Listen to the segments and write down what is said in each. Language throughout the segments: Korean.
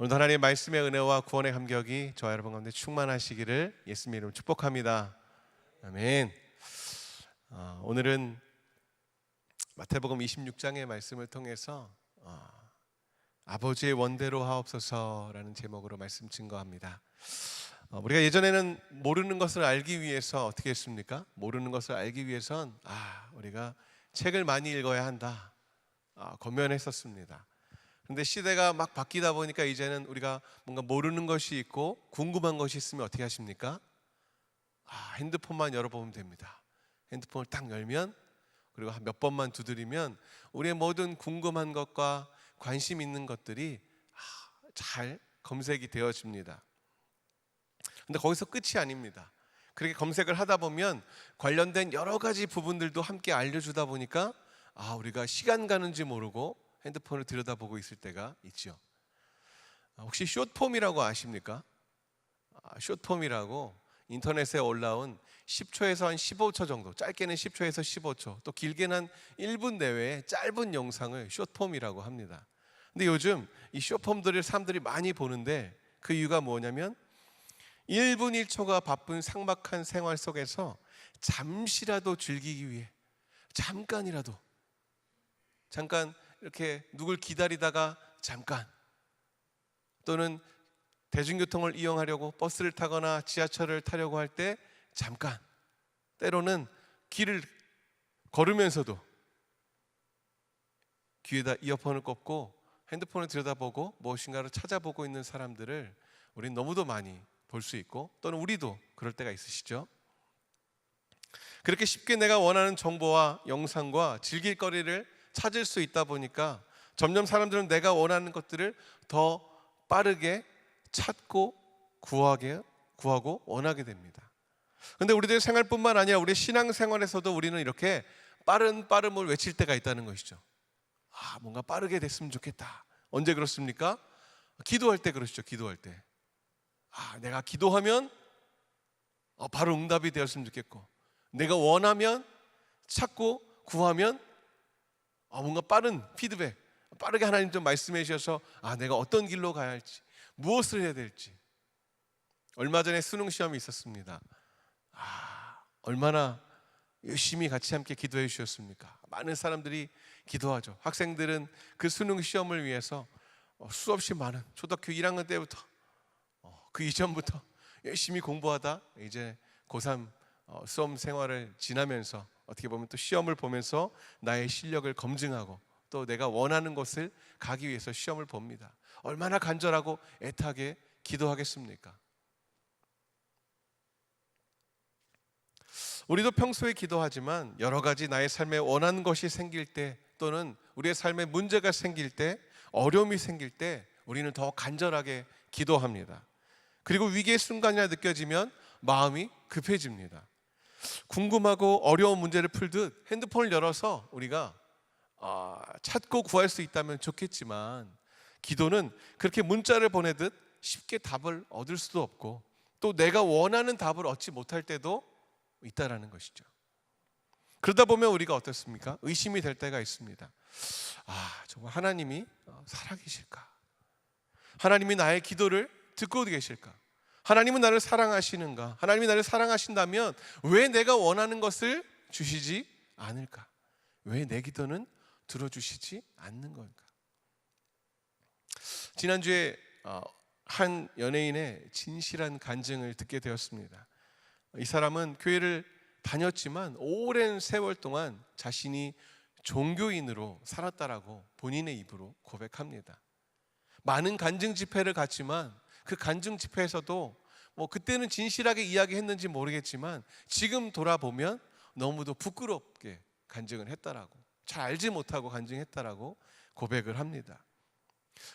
오늘 하나님의 말씀의 은혜와 구원의 감격이 저와 여러분 가운데 충만하시기를 예수님의 이름으로 축복합니다. 아멘. 오늘은 마태복음 26장의 말씀을 통해서 아버지의 원대로 하옵소서라는 제목으로 말씀 증거합니다. 우리가 예전에는 모르는 것을 알기 위해서 어떻게 했습니까? 모르는 것을 알기 위해선 우리가 책을 많이 읽어야 한다, 권면했었습니다. 근데 시대가 막 바뀌다 보니까 이제는 우리가 뭔가 모르는 것이 있고 궁금한 것이 있으면 어떻게 하십니까? 핸드폰만 열어보면 됩니다. 핸드폰을 딱 열면, 그리고 한 몇 번만 두드리면 우리의 모든 궁금한 것과 관심 있는 것들이 잘 검색이 되어집니다. 근데 거기서 끝이 아닙니다. 그렇게 검색을 하다 보면 관련된 여러 가지 부분들도 함께 알려주다 보니까 우리가 시간 가는지 모르고 핸드폰을 들여다보고 있을 때가 있죠. 혹시 숏폼이라고 아십니까? 숏폼이라고 인터넷에 올라온 10초에서 한 15초 정도, 짧게는 10초에서 15초, 또 길게는 한 1분 내외의 짧은 영상을 숏폼이라고 합니다. 근데 요즘 이 숏폼들을 사람들이 많이 보는데 그 이유가 뭐냐면 1분 1초가 바쁜 삭막한 생활 속에서 잠시라도 즐기기 위해 잠깐 이렇게 누굴 기다리다가 잠깐, 또는 대중교통을 이용하려고 버스를 타거나 지하철을 타려고 할 때 잠깐, 때로는 길을 걸으면서도 귀에다 이어폰을 꽂고 핸드폰을 들여다보고 무엇인가를 찾아보고 있는 사람들을 우리는 너무도 많이 볼 수 있고, 또는 우리도 그럴 때가 있으시죠. 그렇게 쉽게 내가 원하는 정보와 영상과 즐길 거리를 찾을 수 있다 보니까 점점 사람들은 내가 원하는 것들을 더 빠르게 찾고 구하고 원하게 됩니다. 그런데 우리들의 생활뿐만 아니라 우리의 신앙생활에서도 우리는 이렇게 빠름을 외칠 때가 있다는 것이죠. 뭔가 빠르게 됐으면 좋겠다. 언제 그렇습니까? 기도할 때 그러시죠. 기도할 때 내가 기도하면 바로 응답이 되었으면 좋겠고, 내가 원하면 찾고 구하면 뭔가 빠른 피드백, 빠르게 하나님 좀 말씀해 주셔서 내가 어떤 길로 가야 할지, 무엇을 해야 될지. 얼마 전에 수능 시험이 있었습니다. 얼마나 열심히 같이 함께 기도해 주셨습니까? 많은 사람들이 기도하죠. 학생들은 그 수능 시험을 위해서 수없이 많은 초등학교 1학년 때부터 그 이전부터 열심히 공부하다 이제 고3 수험 생활을 지나면서 어떻게 보면 또 시험을 보면서 나의 실력을 검증하고 또 내가 원하는 곳을 가기 위해서 시험을 봅니다. 얼마나 간절하고 애타게 기도하겠습니까? 우리도 평소에 기도하지만 여러 가지 나의 삶에 원하는 것이 생길 때, 또는 우리의 삶에 문제가 생길 때, 어려움이 생길 때 우리는 더 간절하게 기도합니다. 그리고 위기의 순간이라 느껴지면 마음이 급해집니다. 궁금하고 어려운 문제를 풀듯 핸드폰을 열어서 우리가 찾고 구할 수 있다면 좋겠지만, 기도는 그렇게 문자를 보내듯 쉽게 답을 얻을 수도 없고, 또 내가 원하는 답을 얻지 못할 때도 있다라는 것이죠. 그러다 보면 우리가 어떻습니까? 의심이 될 때가 있습니다. 정말 하나님이 살아계실까? 하나님이 나의 기도를 듣고 계실까? 하나님은 나를 사랑하시는가? 하나님이 나를 사랑하신다면 왜 내가 원하는 것을 주시지 않을까? 왜 내 기도는 들어주시지 않는 걸까? 지난주에 한 연예인의 진실한 간증을 듣게 되었습니다. 이 사람은 교회를 다녔지만 오랜 세월 동안 자신이 종교인으로 살았다라고 본인의 입으로 고백합니다. 많은 간증 집회를 갔지만 그 간증 집회에서도 그때는 진실하게 이야기했는지 모르겠지만 지금 돌아보면 너무도 부끄럽게 간증을 했다라고, 잘 알지 못하고 간증했다라고 고백을 합니다.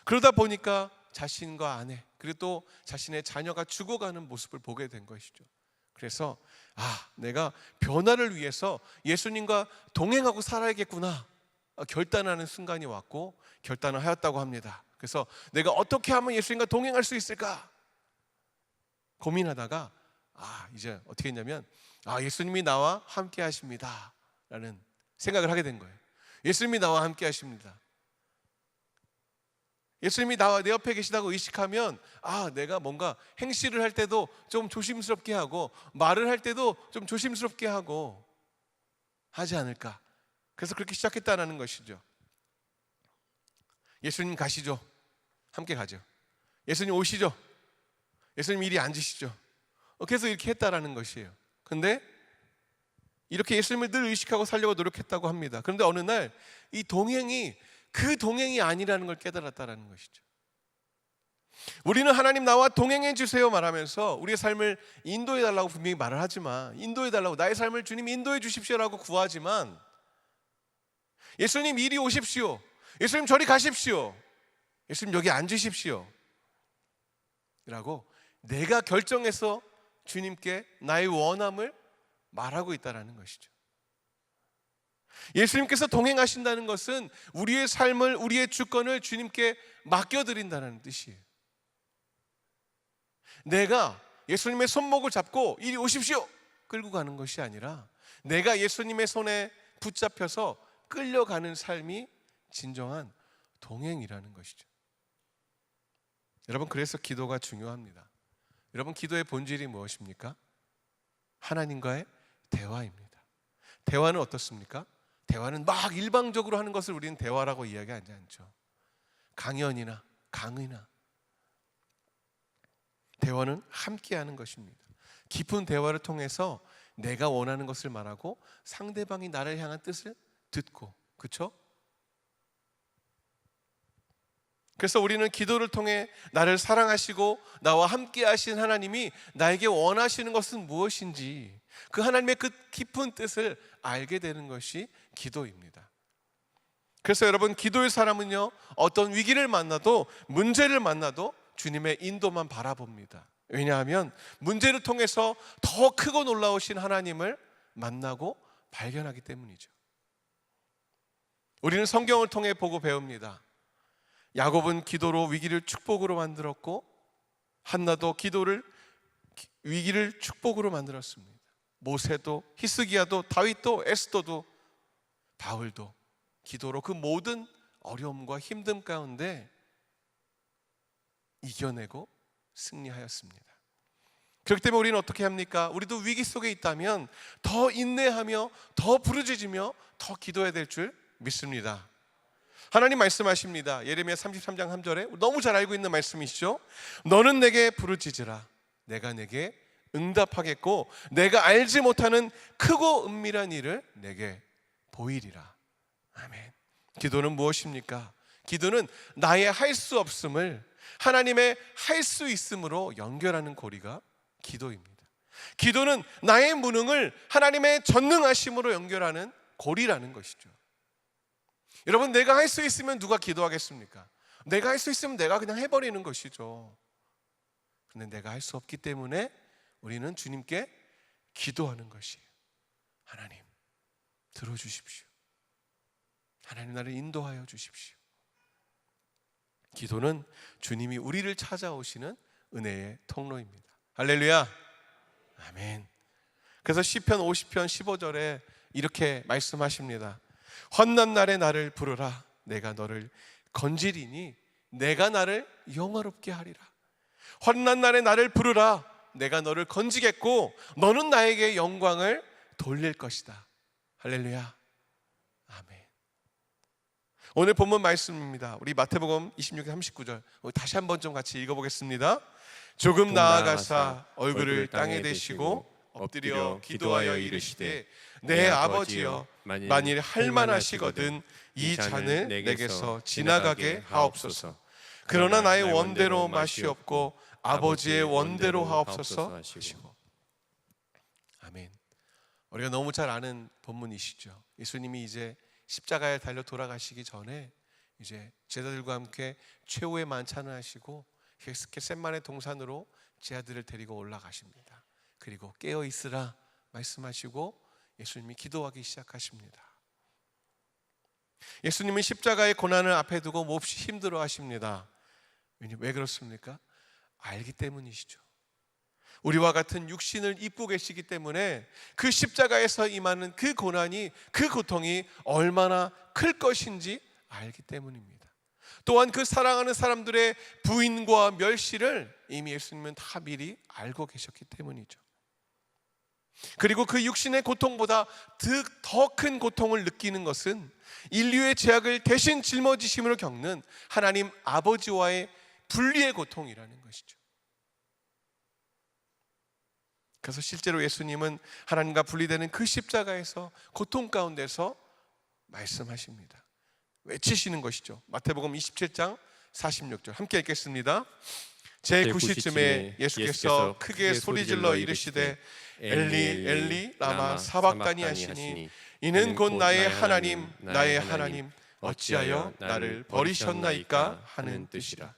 그러다 보니까 자신과 아내, 그리고 또 자신의 자녀가 죽어가는 모습을 보게 된 것이죠. 그래서 내가 변화를 위해서 예수님과 동행하고 살아야겠구나 결단하는 순간이 왔고 결단을 하였다고 합니다. 그래서 내가 어떻게 하면 예수님과 동행할 수 있을까 고민하다가 이제 어떻게 했냐면 예수님이 나와 함께 하십니다 라는 생각을 하게 된 거예요. 예수님이 나와 함께 하십니다. 예수님이 내 옆에 계시다고 의식하면 내가 뭔가 행실을 할 때도 좀 조심스럽게 하고 말을 할 때도 좀 조심스럽게 하고 하지 않을까. 그래서 그렇게 시작했다는 것이죠. 예수님 가시죠. 함께 가죠. 예수님 오시죠. 예수님 이리 앉으시죠. 그래서 이렇게 했다라는 것이에요. 근데 이렇게 예수님을 늘 의식하고 살려고 노력했다고 합니다. 그런데 어느 날 이 동행이 그 동행이 아니라는 걸 깨달았다라는 것이죠. 우리는 하나님 나와 동행해 주세요 말하면서 우리의 삶을 인도해 달라고 분명히 말을 하지만, 인도해 달라고, 나의 삶을 주님 인도해 주십시오라고 구하지만, 예수님 이리 오십시오, 예수님 저리 가십시오, 예수님 여기 앉으십시오 라고 내가 결정해서 주님께 나의 원함을 말하고 있다는 것이죠. 예수님께서 동행하신다는 것은 우리의 삶을, 우리의 주권을 주님께 맡겨드린다는 뜻이에요. 내가 예수님의 손목을 잡고 이리 오십시오 끌고 가는 것이 아니라 내가 예수님의 손에 붙잡혀서 끌려가는 삶이 진정한 동행이라는 것이죠. 여러분, 그래서 기도가 중요합니다. 여러분, 기도의 본질이 무엇입니까? 하나님과의 대화입니다. 대화는 어떻습니까? 대화는 막 일방적으로 하는 것을 우리는 대화라고 이야기하지 않죠. 강연이나 강의나. 대화는 함께하는 것입니다. 깊은 대화를 통해서 내가 원하는 것을 말하고 상대방이 나를 향한 뜻을 듣고, 그렇죠? 그래서 우리는 기도를 통해 나를 사랑하시고 나와 함께 하신 하나님이 나에게 원하시는 것은 무엇인지, 그 하나님의 그 깊은 뜻을 알게 되는 것이 기도입니다. 그래서 여러분, 기도의 사람은요, 어떤 위기를 만나도, 문제를 만나도 주님의 인도만 바라봅니다. 왜냐하면 문제를 통해서 더 크고 놀라우신 하나님을 만나고 발견하기 때문이죠. 우리는 성경을 통해 보고 배웁니다. 야곱은 기도로 위기를 축복으로 만들었고, 한나도 위기를 축복으로 만들었습니다. 모세도, 히스기야도, 다윗도, 에스더도, 바울도 기도로 그 모든 어려움과 힘듦 가운데 이겨내고 승리하였습니다. 그렇기 때문에 우리는 어떻게 합니까? 우리도 위기 속에 있다면 더 인내하며 더 부르짖으며 더 기도해야 될 줄 믿습니다. 하나님 말씀하십니다. 예레미야 33장 3절에 너무 잘 알고 있는 말씀이시죠. 너는 내게 부르짖으라, 내가 내게 응답하겠고 내가 알지 못하는 크고 은밀한 일을 내게 보이리라. 아멘. 기도는 무엇입니까? 기도는 나의 할 수 없음을 하나님의 할 수 있음으로 연결하는 고리가 기도입니다. 기도는 나의 무능을 하나님의 전능하심으로 연결하는 고리라는 것이죠. 여러분, 내가 할 수 있으면 누가 기도하겠습니까? 내가 할 수 있으면 내가 그냥 해버리는 것이죠. 그런데 내가 할 수 없기 때문에 우리는 주님께 기도하는 것이에요. 하나님, 들어주십시오. 하나님, 나를 인도하여 주십시오. 기도는 주님이 우리를 찾아오시는 은혜의 통로입니다. 할렐루야. 아멘. 그래서 시편 50편 15절에 이렇게 말씀하십니다. 환난 날에 나를 부르라, 내가 너를 건지리니 내가 나를 영화롭게 하리라. 환난 날에 나를 부르라, 내가 너를 건지겠고 너는 나에게 영광을 돌릴 것이다. 할렐루야. 아멘. 오늘 본문 말씀입니다. 우리 마태복음 26장 39절 다시 한번 좀 같이 읽어보겠습니다. 조금 나아가사 얼굴을 땅에 대시고 엎드려 기도하여 이르시되, 내 아버지여, 만일 할만하시거든 이 잔을 내게서 지나가게 하옵소서. 그러나 나의 원대로 마시옵고 아버지의 원대로 하옵소서 하시고. 아멘. 우리가 너무 잘 아는 본문이시죠. 예수님이 이제 십자가에 달려 돌아가시기 전에 이제 제자들과 함께 최후의 만찬을 하시고 겟세마네 동산으로 제 아들을 데리고 올라가십니다. 그리고 깨어 있으라 말씀하시고 예수님이 기도하기 시작하십니다. 예수님은 십자가의 고난을 앞에 두고 몹시 힘들어 하십니다. 왜 그렇습니까? 알기 때문이시죠. 우리와 같은 육신을 입고 계시기 때문에 그 십자가에서 임하는 그 고난이, 그 고통이 얼마나 클 것인지 알기 때문입니다. 또한 그 사랑하는 사람들의 부인과 멸시를 이미 예수님은 다 미리 알고 계셨기 때문이죠. 그리고 그 육신의 고통보다 더 큰 고통을 느끼는 것은 인류의 죄악을 대신 짊어지심으로 겪는 하나님 아버지와의 분리의 고통이라는 것이죠. 그래서 실제로 예수님은 하나님과 분리되는 그 십자가에서 고통 가운데서 말씀하십니다. 외치시는 것이죠. 마태복음 27장 46절 함께 읽겠습니다. 제9시쯤에 예수께서 크게 소리질러 이르시되 엘리 엘리 라마 사박다니 하시니 이는 곧 나의 하나님 나의 하나님 어찌하여 나를 버리셨나이까 하는 뜻이라.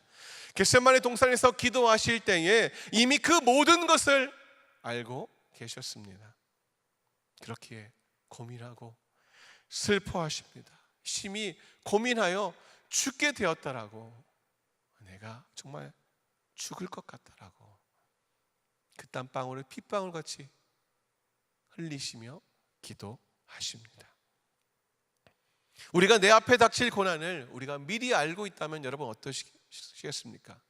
겟세마네 동산에서 기도하실 때에 이미 그 모든 것을 알고 계셨습니다. 그렇기에 고민하고 슬퍼하십니다. 심히 고민하여 죽게 되었다라고, 내가 정말 죽을 것 같다라고 그 땀방울을 핏방울같이 흘리시며 기도하십니다. 우리가 내 앞에 닥칠 고난을 우리가 미리 알고 있다면 여러분 어떠시겠습니까?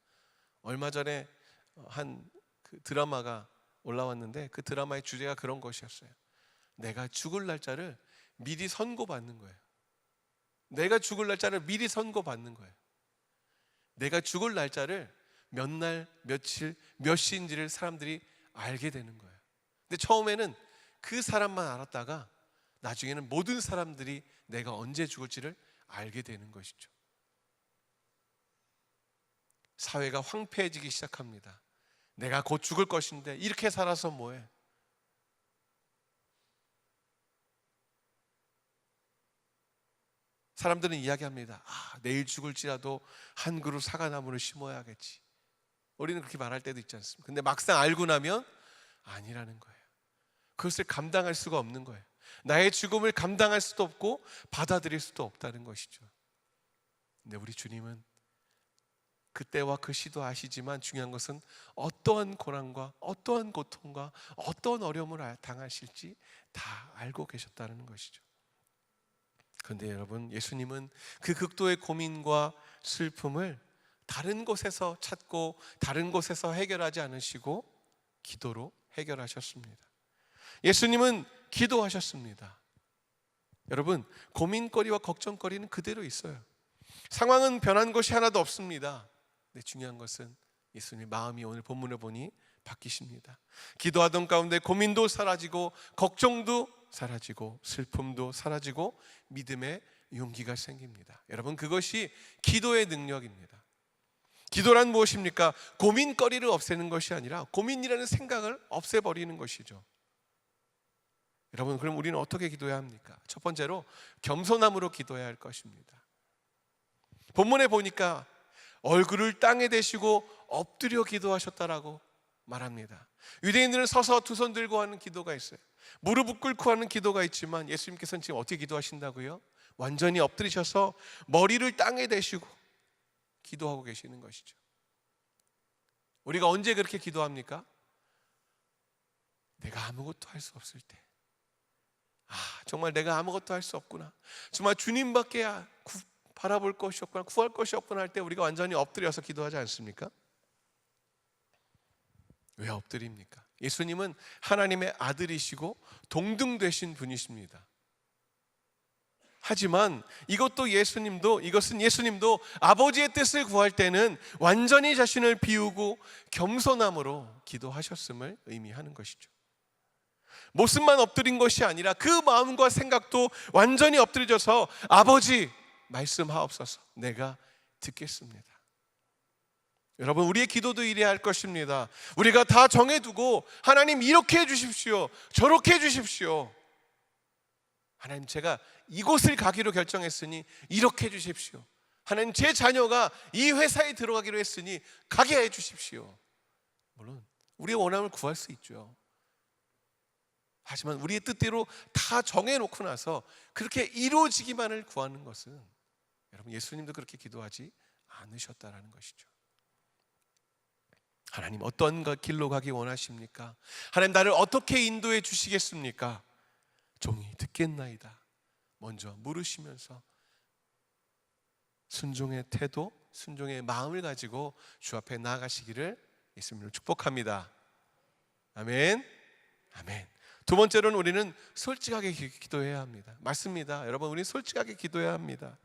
얼마 전에 한 그 드라마가 올라왔는데 그 드라마의 주제가 그런 것이었어요. 내가 죽을 날짜를 미리 선고받는 거예요. 내가 죽을 날짜를 미리 선고받는 거예요. 내가 죽을 날짜를 몇 날, 며칠, 몇 시인지를 사람들이 알게 되는 거예요. 근데 처음에는 그 사람만 알았다가 나중에는 모든 사람들이 내가 언제 죽을지를 알게 되는 것이죠. 사회가 황폐해지기 시작합니다. 내가 곧 죽을 것인데 이렇게 살아서 뭐해? 사람들은 이야기합니다. 내일 죽을지라도 한 그루 사과나무를 심어야겠지. 우리는 그렇게 말할 때도 있지 않습니까? 근데 막상 알고 나면 아니라는 거예요. 그것을 감당할 수가 없는 거예요. 나의 죽음을 감당할 수도 없고 받아들일 수도 없다는 것이죠. 근데 우리 주님은 그때와 그 시도 아시지만 중요한 것은 어떠한 고난과 어떠한 고통과 어떠한 어려움을 당하실지 다 알고 계셨다는 것이죠. 그런데 여러분, 예수님은 그 극도의 고민과 슬픔을 다른 곳에서 찾고 다른 곳에서 해결하지 않으시고 기도로 해결하셨습니다. 예수님은 기도하셨습니다. 여러분, 고민거리와 걱정거리는 그대로 있어요. 상황은 변한 것이 하나도 없습니다. 근데 중요한 것은 예수님의 마음이 오늘 본문을 보니 바뀌십니다. 기도하던 가운데 고민도 사라지고 걱정도 사라지고 슬픔도 사라지고 믿음의 용기가 생깁니다. 여러분, 그것이 기도의 능력입니다. 기도란 무엇입니까? 고민거리를 없애는 것이 아니라 고민이라는 생각을 없애버리는 것이죠. 여러분, 그럼 우리는 어떻게 기도해야 합니까? 첫 번째로 겸손함으로 기도해야 할 것입니다. 본문에 보니까 얼굴을 땅에 대시고 엎드려 기도하셨다라고 말합니다. 유대인들은 서서 두 손 들고 하는 기도가 있어요. 무릎을 꿇고 하는 기도가 있지만 예수님께서는 지금 어떻게 기도하신다고요? 완전히 엎드리셔서 머리를 땅에 대시고 기도하고 계시는 것이죠. 우리가 언제 그렇게 기도합니까? 내가 아무것도 할 수 없을 때, 정말 내가 아무것도 할 수 없구나, 정말 주님밖에 바라볼 것이 없구나, 구할 것이 없구나 할 때 우리가 완전히 엎드려서 기도하지 않습니까? 왜 엎드립니까? 예수님은 하나님의 아들이시고 동등 되신 분이십니다. 하지만 이것은 예수님도 아버지의 뜻을 구할 때는 완전히 자신을 비우고 겸손함으로 기도하셨음을 의미하는 것이죠. 모습만 엎드린 것이 아니라 그 마음과 생각도 완전히 엎드려져서 아버지 말씀하옵소서, 내가 듣겠습니다. 여러분, 우리의 기도도 이래야 할 것입니다. 우리가 다 정해두고 하나님 이렇게 해주십시오, 저렇게 해주십시오, 하나님 제가 이곳을 가기로 결정했으니 이렇게 해주십시오, 하나님 제 자녀가 이 회사에 들어가기로 했으니 가게 해주십시오. 물론 우리의 원함을 구할 수 있죠. 하지만 우리의 뜻대로 다 정해놓고 나서 그렇게 이루어지기만을 구하는 것은, 여러분, 예수님도 그렇게 기도하지 않으셨다라는 것이죠. 하나님 어떤 길로 가기 원하십니까? 하나님 나를 어떻게 인도해 주시겠습니까? 종이 듣겠나이다 먼저 물으시면서 순종의 태도, 순종의 마음을 가지고 주 앞에 나아가시기를 예수님으로 축복합니다. 아멘. 아멘. 두 번째로는 우리는 솔직하게 기도해야 합니다. 맞습니다. 여러분, 우리는 솔직하게 기도해야 합니다.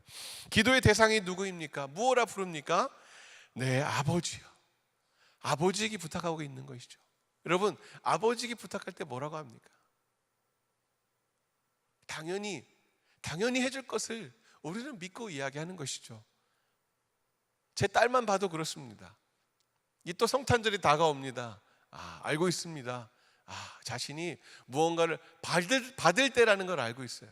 기도의 대상이 누구입니까? 무엇라 부릅니까? 네, 아버지요. 아버지에게 부탁하고 있는 것이죠. 여러분, 아버지에게 부탁할 때 뭐라고 합니까? 당연히 해줄 것을 우리는 믿고 이야기하는 것이죠. 제 딸만 봐도 그렇습니다. 이 또 성탄절이 다가옵니다. 알고 있습니다. 자신이 무언가를 받을 때라는 걸 알고 있어요.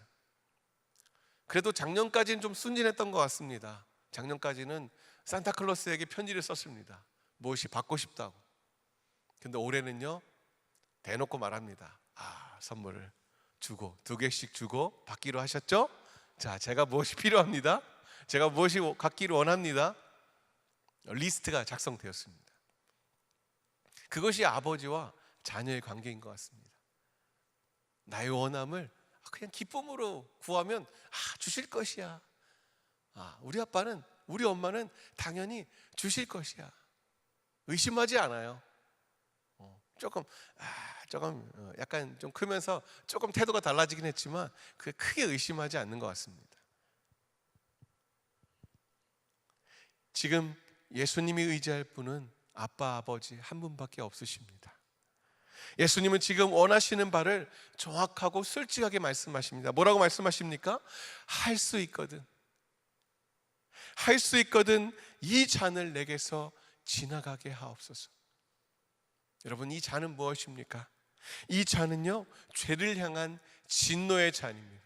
그래도 작년까지는 좀 순진했던 것 같습니다. 작년까지는 산타클로스에게 편지를 썼습니다. 무엇이 받고 싶다고. 근데 올해는요, 대놓고 말합니다. 선물을 주고 2개씩 주고 받기로 하셨죠? 자, 제가 무엇이 필요합니다. 제가 무엇이 갖기를 원합니다. 리스트가 작성되었습니다. 그것이 아버지와 자녀의 관계인 것 같습니다. 나의 원함을 그냥 기쁨으로 구하면 주실 것이야. 우리 아빠는, 우리 엄마는 당연히 주실 것이야. 의심하지 않아요. 조금 약간 좀 크면서 조금 태도가 달라지긴 했지만 그게 크게 의심하지 않는 것 같습니다. 지금 예수님이 의지할 분은 아빠, 아버지 한 분밖에 없으십니다. 예수님은 지금 원하시는 바를 정확하고 솔직하게 말씀하십니다. 뭐라고 말씀하십니까? 할 수 있거든 이 잔을 내게서 지나가게 하옵소서. 여러분, 이 잔은 무엇입니까? 이 잔은요, 죄를 향한 진노의 잔입니다.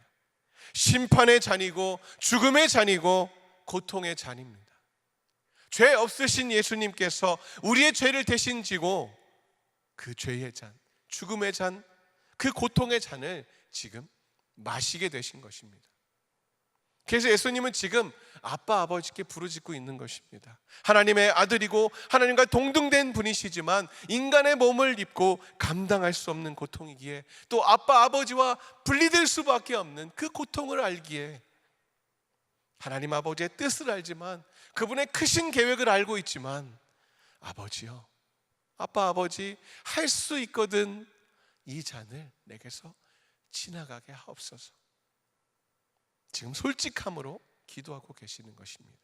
심판의 잔이고 죽음의 잔이고 고통의 잔입니다. 죄 없으신 예수님께서 우리의 죄를 대신 지고 그 죄의 잔, 죽음의 잔, 그 고통의 잔을 지금 마시게 되신 것입니다. 그래서 예수님은 지금 아빠, 아버지께 부르짖고 있는 것입니다. 하나님의 아들이고 하나님과 동등된 분이시지만 인간의 몸을 입고 감당할 수 없는 고통이기에, 또 아빠, 아버지와 분리될 수밖에 없는 그 고통을 알기에, 하나님 아버지의 뜻을 알지만 그분의 크신 계획을 알고 있지만, 아버지요, 아빠, 아버지 할 수 있거든 이 잔을 내게서 지나가게 하옵소서. 지금 솔직함으로 기도하고 계시는 것입니다.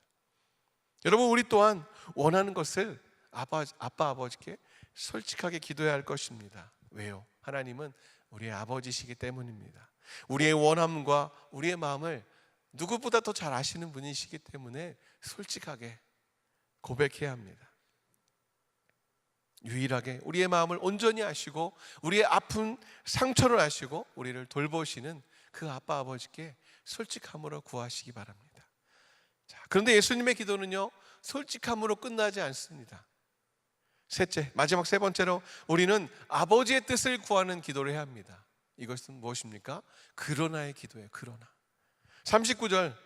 여러분, 우리 또한 원하는 것을 아빠, 아버지께 솔직하게 기도해야 할 것입니다. 왜요? 하나님은 우리의 아버지시기 때문입니다. 우리의 원함과 우리의 마음을 누구보다 더 잘 아시는 분이시기 때문에 솔직하게 고백해야 합니다. 유일하게 우리의 마음을 온전히 아시고 우리의 아픈 상처를 아시고 우리를 돌보시는 그 아빠, 아버지께 솔직함으로 구하시기 바랍니다. 자, 그런데 예수님의 기도는요, 솔직함으로 끝나지 않습니다. 셋째, 마지막 세 번째로 우리는 아버지의 뜻을 구하는 기도를 해야 합니다. 이것은 무엇입니까? 그러나의 기도예요. 그러나. 39절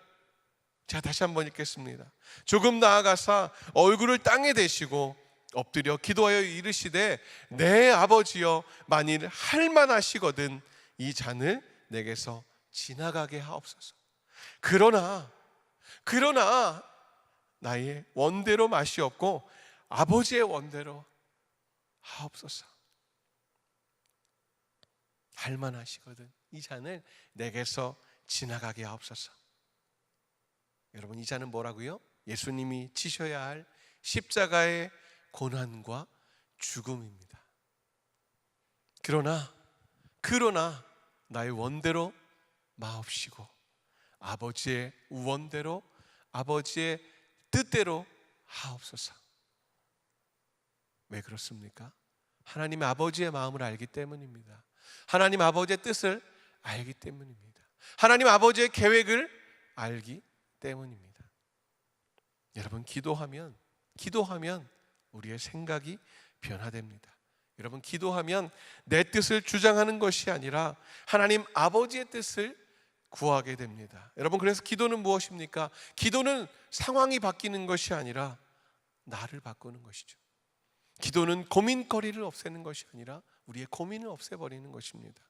제가 다시 한번 읽겠습니다. 조금 나아가사 얼굴을 땅에 대시고 엎드려 기도하여 이르시되, 내 아버지여, 만일 할만하시거든 이 잔을 내게서 지나가게 하옵소서. 그러나 나의 원대로 맛이 없고 아버지의 원대로 하옵소서. 할만하시거든 이 잔을 내게서 지나가게 하옵소서. 여러분, 이 잔은 뭐라고요? 예수님이 지셔야 할 십자가의 고난과 죽음입니다. 그러나 나의 원대로 마옵시고 아버지의 원대로, 아버지의 뜻대로 하옵소서. 왜 그렇습니까? 하나님 아버지의 마음을 알기 때문입니다. 하나님 아버지의 뜻을 알기 때문입니다. 하나님 아버지의 계획을 알기 때문입니다. 여러분, 기도하면 우리의 생각이 변화됩니다. 여러분, 기도하면 내 뜻을 주장하는 것이 아니라 하나님 아버지의 뜻을 구하게 됩니다. 여러분, 그래서 기도는 무엇입니까? 기도는 상황이 바뀌는 것이 아니라 나를 바꾸는 것이죠. 기도는 고민거리를 없애는 것이 아니라 우리의 고민을 없애버리는 것입니다.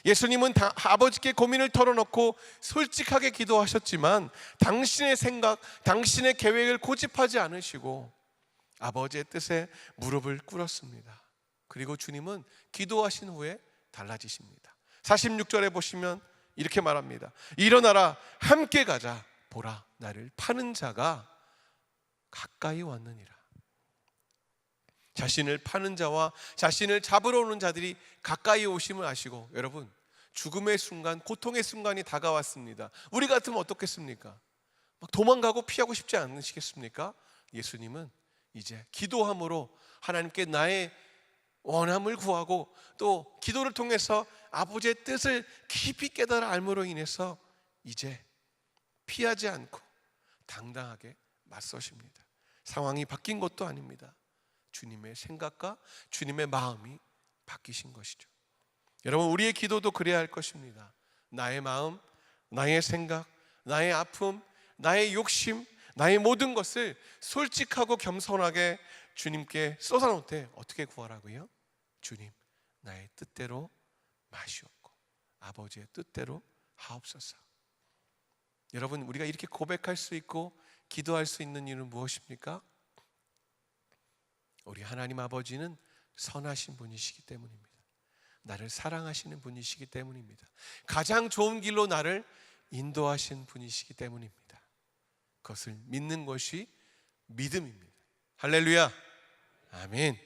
예수님은 아버지께 고민을 털어놓고 솔직하게 기도하셨지만 당신의 생각, 당신의 계획을 고집하지 않으시고 아버지의 뜻에 무릎을 꿇었습니다. 그리고 주님은 기도하신 후에 달라지십니다. 46절에 보시면 이렇게 말합니다. 일어나라, 함께 가자. 보라, 나를 파는 자가 가까이 왔느니라. 자신을 파는 자와 자신을 잡으러 오는 자들이 가까이 오심을 아시고, 여러분, 죽음의 순간, 고통의 순간이 다가왔습니다. 우리 같으면 어떻겠습니까? 막 도망가고 피하고 싶지 않으시겠습니까? 예수님은 이제 기도함으로 하나님께 나의 원함을 구하고 또 기도를 통해서 아버지의 뜻을 깊이 깨달아 알므로 인해서 이제 피하지 않고 당당하게 맞서십니다. 상황이 바뀐 것도 아닙니다. 주님의 생각과 주님의 마음이 바뀌신 것이죠. 여러분, 우리의 기도도 그래야 할 것입니다. 나의 마음, 나의 생각, 나의 아픔, 나의 욕심, 나의 모든 것을 솔직하고 겸손하게 주님께 쏟아놓을 때 어떻게 구하라고요? 주님, 나의 뜻대로 마시옵고 아버지의 뜻대로 하옵소서. 여러분, 우리가 이렇게 고백할 수 있고 기도할 수 있는 이유는 무엇입니까? 우리 하나님 아버지는 선하신 분이시기 때문입니다. 나를 사랑하시는 분이시기 때문입니다. 가장 좋은 길로 나를 인도하신 분이시기 때문입니다. 그것을 믿는 것이 믿음입니다. 할렐루야, 아멘.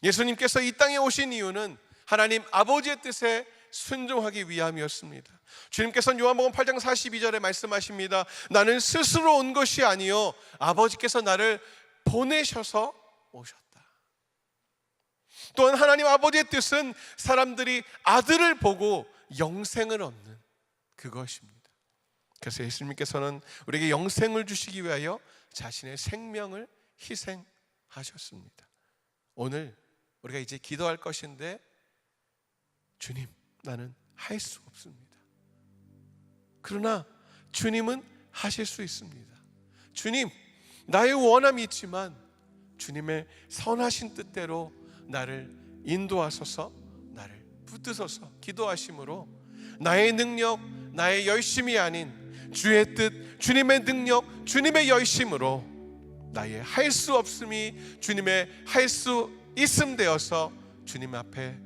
예수님께서 이 땅에 오신 이유는 하나님 아버지의 뜻에 순종하기 위함이었습니다. 주님께서는 요한복음 8장 42절에 말씀하십니다. 나는 스스로 온 것이 아니요 아버지께서 나를 보내셔서 오셨다. 또한 하나님 아버지의 뜻은 사람들이 아들을 보고 영생을 얻는 그것입니다. 그래서 예수님께서는 우리에게 영생을 주시기 위하여 자신의 생명을 희생하셨습니다. 오늘 우리가 이제 기도할 것인데, 주님, 나는 할 수 없습니다. 그러나 주님은 하실 수 있습니다. 주님, 나의 원함이 있지만 주님의 선하신 뜻대로 나를 인도하소서, 나를 붙드소서 기도하심으로 나의 능력, 나의 열심이 아닌 주의 뜻, 주님의 능력, 주님의 열심으로 나의 할 수 없음이 주님의 할 수 있음 되어서 주님 앞에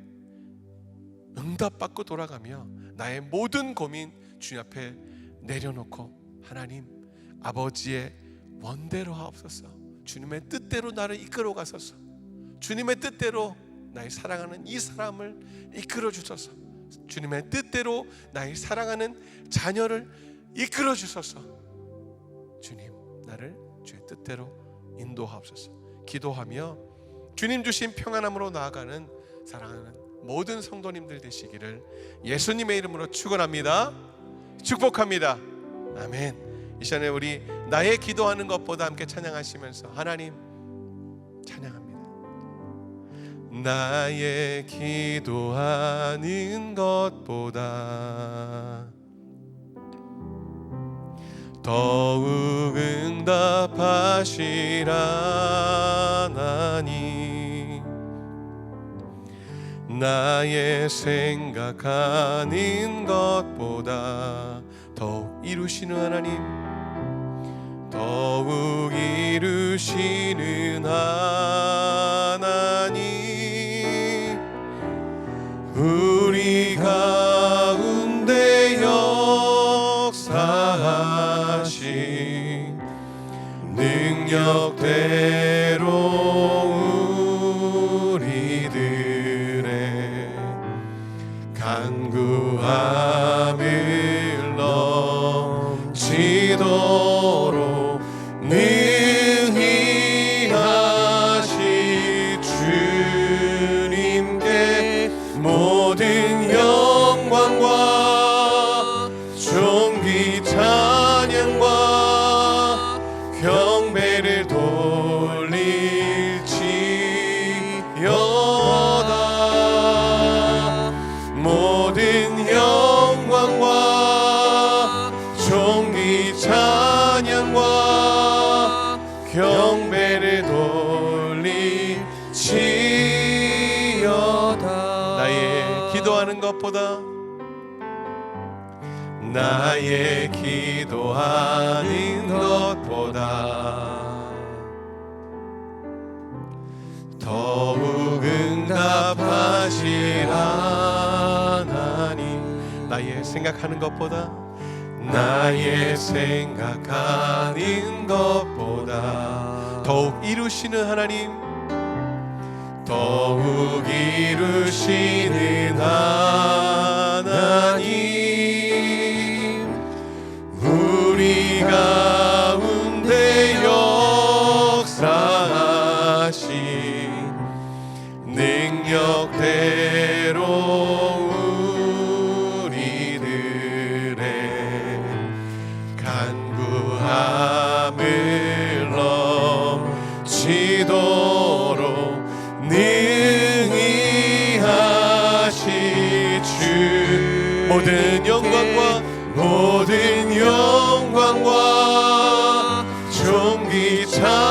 응답받고 돌아가며 나의 모든 고민 주님 앞에 내려놓고, 하나님 아버지의 원대로 하옵소서, 주님의 뜻대로 나를 이끌어 가소서, 주님의 뜻대로 나의 사랑하는 이 사람을 이끌어 주소서, 주님의 뜻대로 나의 사랑하는 자녀를 이끌어 주소서, 주님 나를 주의 뜻대로 인도하옵소서 기도하며 주님 주신 평안함으로 나아가는 사랑하는 모든 성도님들 되시기를 예수님의 이름으로 축원합니다. 축복합니다. 아멘. 이 시간에 우리 나의 기도하는 것보다 함께 찬양하시면서 하나님 찬양합니다. 나의 기도하는 것보다 더욱 응답하시라나니 나의 생각하는 것보다 더욱 이루시는 하나님, 더욱 이루시는 하나님, 우리 가운데 역사하신 능력대로 우리들의 간구함을 넘치도록 능히 하시 주님께 모든 영광과 존귀 찬양과 경배를 돌릴지어다. 모든 영광과 존귀 찬양과 경배를 돌릴지어다. 나의 기도하는 것보다 것보다 나의 기도하는 것보다 더욱 응답하실 하나님. 나의 생각하는 것보다 나의 생각하는 것보다 더욱 이루시는 하나님, 더욱 이루시는 하나님, 우리 가운데 역사하신 능력대로 우리들의 간구함을 넘치도록 능히 하실 주, 모든 영광과 존귀 찬